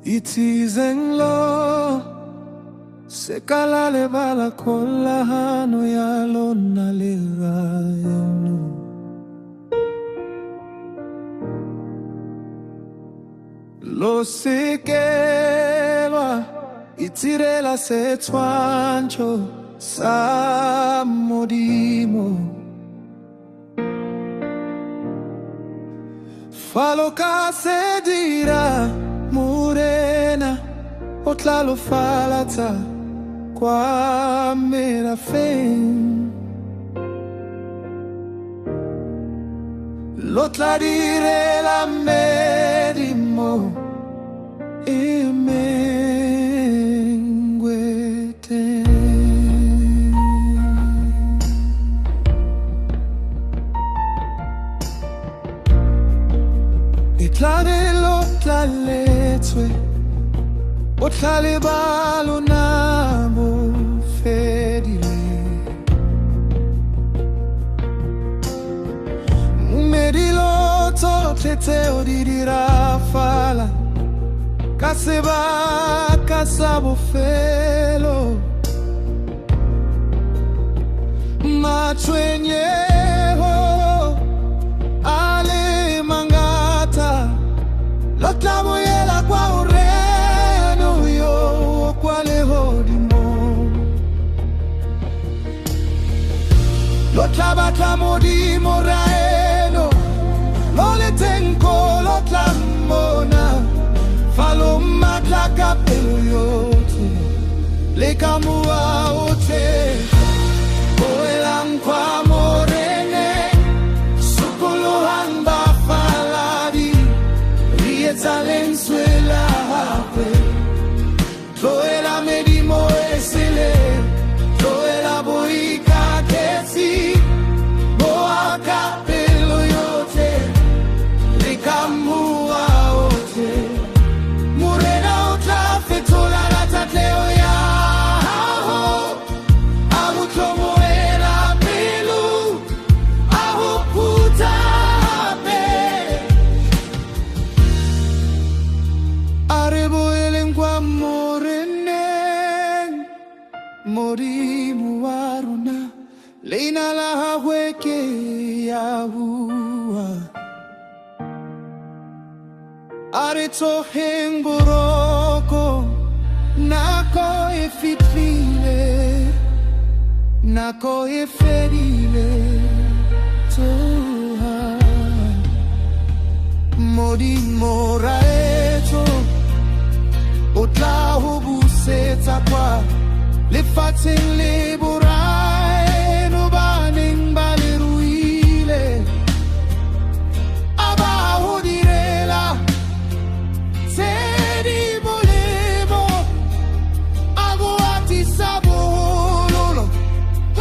Itizeng lo sekalale bala kolahano yalo naligayano. Lo sikelwa itirela setwancho sa modimo. Falo ka sedira Morena otlalo falata kwa mera fen. Lotla dire la medimo imengwete. Itlane lotla letwe otlale balo nabo fedile. Medilo tete odidira fala kaseba kasabo felo matwenyeho ale mangata lotlamo yela kwa ureno yo kwa lehodimo lotlabata modimo raeno lole tenko lotlamona falo matlaka pelo yote lekamua ote oelang kwa morene sukuluhan ba faladi rietalen suela hape toela medimo esile toela boika kesi boaka pelo yote lekamua ote morena otra fetola la tatleo ya abutlomo era pelo ahuputa pe arebo elengwa morene morimu waruna leina la haweke yahua areto hemboroko nako efitlile nako eferile toha modi moraeto otlahu buseta kwa le fatin le borai no baning baleruile abajo direla sedi volemo ago ati sabololo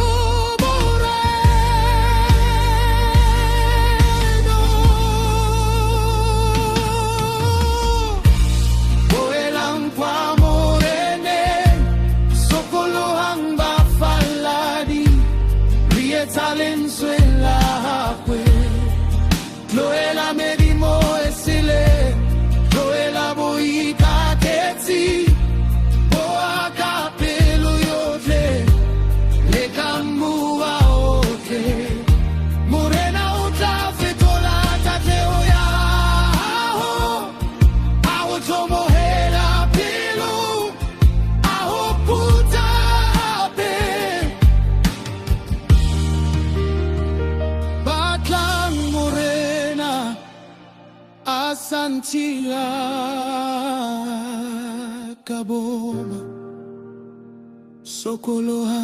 oh moreno boelang kwa morene sokolo hamba faladi rietalen suela hapwe loela medimo esile loela boika keti boaka pelo yote lekamua ote morena uta fetola tateo ya aho tomo hela pelo aho puta pe batlang morena asantila kaboma sokoloha